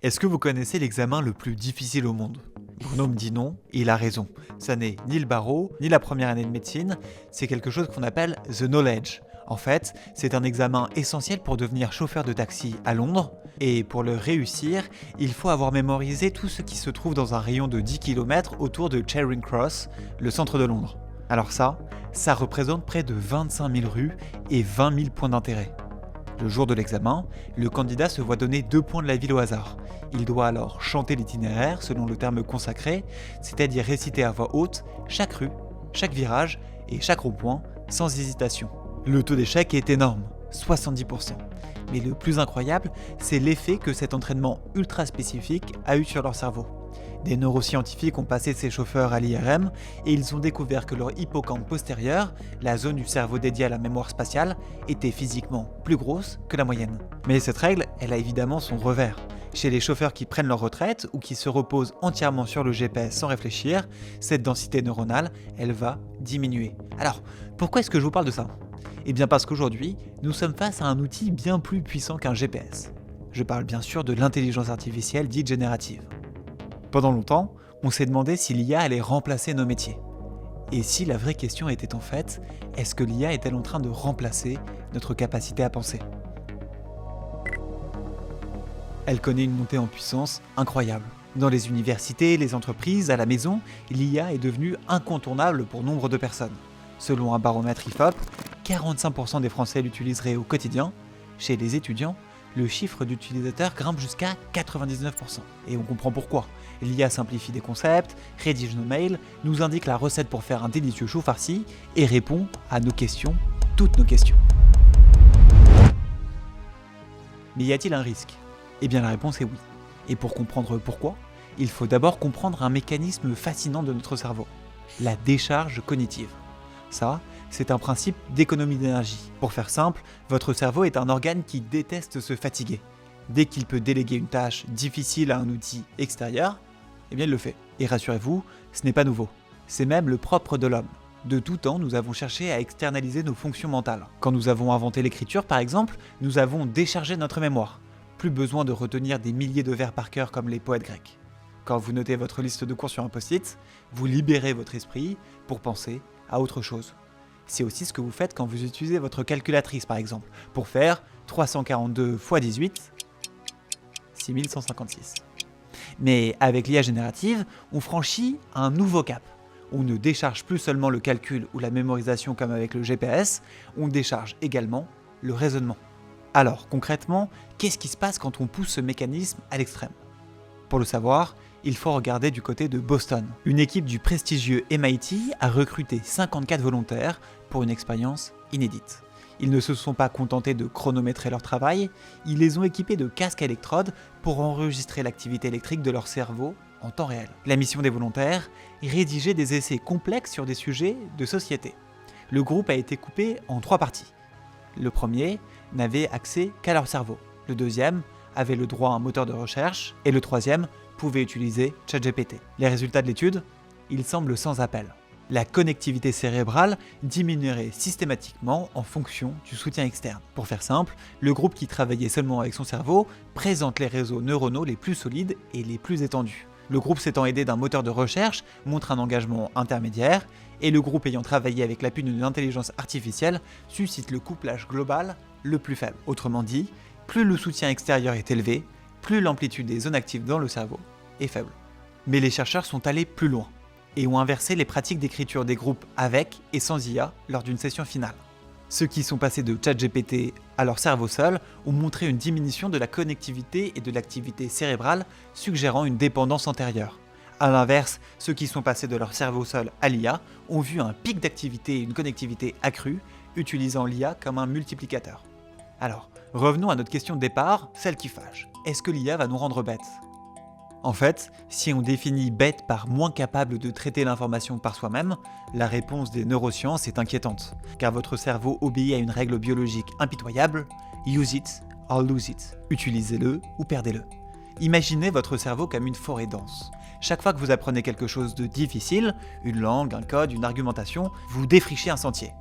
Est-ce que vous connaissez l'examen le plus difficile au monde? Bruno me dit non, et il a raison. Ça n'est ni le barreau, ni la première année de médecine, c'est quelque chose qu'on appelle The Knowledge. En fait, c'est un examen essentiel pour devenir chauffeur de taxi à Londres, et pour le réussir, il faut avoir mémorisé tout ce qui se trouve dans un rayon de 10 km autour de Charing Cross, le centre de Londres. Alors ça représente près de 25 000 rues et 20 000 points d'intérêt. Le jour de l'examen, le candidat se voit donner 2 points de la ville au hasard. Il doit alors chanter l'itinéraire selon le terme consacré, c'est-à-dire réciter à voix haute chaque rue, chaque virage et chaque rond-point sans hésitation. Le taux d'échec est énorme, 70%. Mais le plus incroyable, c'est l'effet que cet entraînement ultra spécifique a eu sur leur cerveau. Des neuroscientifiques ont passé ces chauffeurs à l'IRM et ils ont découvert que leur hippocampe postérieur, la zone du cerveau dédiée à la mémoire spatiale, était physiquement plus grosse que la moyenne. Mais cette règle, elle a évidemment son revers. Chez les chauffeurs qui prennent leur retraite ou qui se reposent entièrement sur le GPS sans réfléchir, cette densité neuronale, elle va diminuer. Alors, pourquoi est-ce que je vous parle de ça? Eh bien parce qu'aujourd'hui, nous sommes face à un outil bien plus puissant qu'un GPS. Je parle bien sûr de l'intelligence artificielle dite générative. Pendant longtemps, on s'est demandé si l'IA allait remplacer nos métiers. Et si la vraie question était en fait, est-ce que l'IA est-elle en train de remplacer notre capacité à penser? Elle connaît une montée en puissance incroyable. Dans les universités, les entreprises, à la maison, l'IA est devenue incontournable pour nombre de personnes. Selon un baromètre IFOP, 45% des Français l'utiliseraient au quotidien. Chez les étudiants, le chiffre d'utilisateurs grimpe jusqu'à 99%. Et on comprend pourquoi. L'IA simplifie des concepts, rédige nos mails, nous indique la recette pour faire un délicieux chou farci et répond à nos questions, toutes nos questions. Mais y a-t-il un risque? Eh bien la réponse est oui. Et pour comprendre pourquoi, il faut d'abord comprendre un mécanisme fascinant de notre cerveau, la décharge cognitive. Ça, c'est un principe d'économie d'énergie. Pour faire simple, votre cerveau est un organe qui déteste se fatiguer. Dès qu'il peut déléguer une tâche difficile à un outil extérieur, eh bien il le fait. Et rassurez-vous, ce n'est pas nouveau. C'est même le propre de l'homme. De tout temps, nous avons cherché à externaliser nos fonctions mentales. Quand nous avons inventé l'écriture, par exemple, nous avons déchargé notre mémoire. Plus besoin de retenir des milliers de vers par cœur comme les poètes grecs. Quand vous notez votre liste de cours sur un post-it, vous libérez votre esprit pour penser à autre chose. C'est aussi ce que vous faites quand vous utilisez votre calculatrice par exemple, pour faire 342 x 18, 6156. Mais avec l'IA générative, on franchit un nouveau cap. On ne décharge plus seulement le calcul ou la mémorisation comme avec le GPS, on décharge également le raisonnement. Alors concrètement, qu'est-ce qui se passe quand on pousse ce mécanisme à l'extrême? Pour le savoir, il faut regarder du côté de Boston. Une équipe du prestigieux MIT a recruté 54 volontaires pour une expérience inédite. Ils ne se sont pas contentés de chronométrer leur travail, ils les ont équipés de casques à électrodes pour enregistrer l'activité électrique de leur cerveau en temps réel. La mission des volontaires est rédiger des essais complexes sur des sujets de société. Le groupe a été coupé en 3 parties. Le premier n'avait accès qu'à leur cerveau. Le deuxième avait le droit à un moteur de recherche et le troisième pouvait utiliser ChatGPT. Les résultats de l'étude, ils semblent sans appel. La connectivité cérébrale diminuerait systématiquement en fonction du soutien externe. Pour faire simple, le groupe qui travaillait seulement avec son cerveau présente les réseaux neuronaux les plus solides et les plus étendus. Le groupe s'étant aidé d'un moteur de recherche montre un engagement intermédiaire et le groupe ayant travaillé avec l'appui d'une intelligence artificielle suscite le couplage global le plus faible. Autrement dit, plus le soutien extérieur est élevé, plus l'amplitude des zones actives dans le cerveau est faible. Mais les chercheurs sont allés plus loin et ont inversé les pratiques d'écriture des groupes avec et sans IA lors d'une session finale. Ceux qui sont passés de ChatGPT à leur cerveau seul ont montré une diminution de la connectivité et de l'activité cérébrale, suggérant une dépendance antérieure. A l'inverse, ceux qui sont passés de leur cerveau seul à l'IA ont vu un pic d'activité et une connectivité accrue, utilisant l'IA comme un multiplicateur. Alors, revenons à notre question de départ, celle qui fâche. Est-ce que l'IA va nous rendre bêtes? En fait, si on définit bête par moins capable de traiter l'information par soi-même, la réponse des neurosciences est inquiétante, car votre cerveau obéit à une règle biologique impitoyable, use it or lose it. Utilisez-le ou perdez-le. Imaginez votre cerveau comme une forêt dense. Chaque fois que vous apprenez quelque chose de difficile, une langue, un code, une argumentation, vous défrichez un sentier.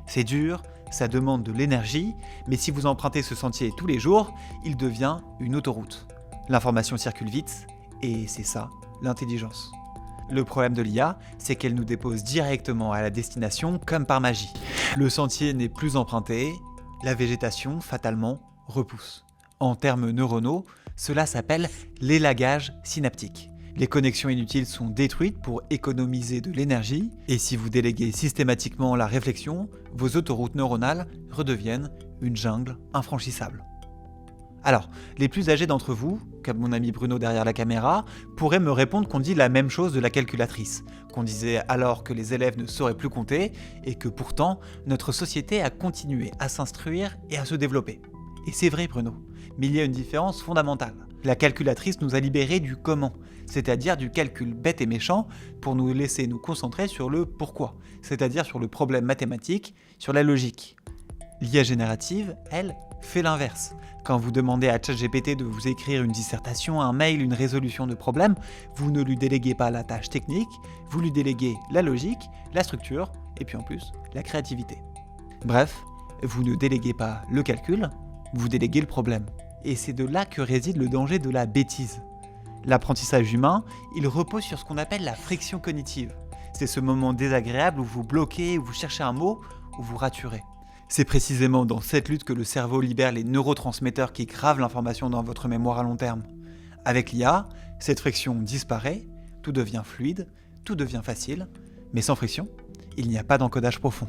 C'est dur, ça demande de l'énergie, mais si vous empruntez ce sentier tous les jours, il devient une autoroute. L'information circule vite, et c'est ça, l'intelligence. Le problème de l'IA, c'est qu'elle nous dépose directement à la destination comme par magie. Le sentier n'est plus emprunté, la végétation, fatalement, repousse. En termes neuronaux, cela s'appelle l'élagage synaptique. Les connexions inutiles sont détruites pour économiser de l'énergie, et si vous déléguez systématiquement la réflexion, vos autoroutes neuronales redeviennent une jungle infranchissable. Alors, les plus âgés d'entre vous, comme mon ami Bruno derrière la caméra, pourraient me répondre qu'on dit la même chose de la calculatrice, qu'on disait alors que les élèves ne sauraient plus compter, et que pourtant, notre société a continué à s'instruire et à se développer. Et c'est vrai Bruno, mais il y a une différence fondamentale. La calculatrice nous a libérés du comment, c'est-à-dire du calcul bête et méchant, pour nous laisser nous concentrer sur le pourquoi, c'est-à-dire sur le problème mathématique, sur la logique. L'IA générative, elle, fait l'inverse. Quand vous demandez à ChatGPT de vous écrire une dissertation, un mail, une résolution de problème, vous ne lui déléguez pas la tâche technique, vous lui déléguez la logique, la structure, et puis en plus, la créativité. Bref, vous ne déléguez pas le calcul, vous déléguez le problème. Et c'est de là que réside le danger de la bêtise. L'apprentissage humain, il repose sur ce qu'on appelle la friction cognitive. C'est ce moment désagréable où vous bloquez, où vous cherchez un mot, où vous raturez. C'est précisément dans cette lutte que le cerveau libère les neurotransmetteurs qui gravent l'information dans votre mémoire à long terme. Avec l'IA, cette friction disparaît, tout devient fluide, tout devient facile, mais sans friction, il n'y a pas d'encodage profond.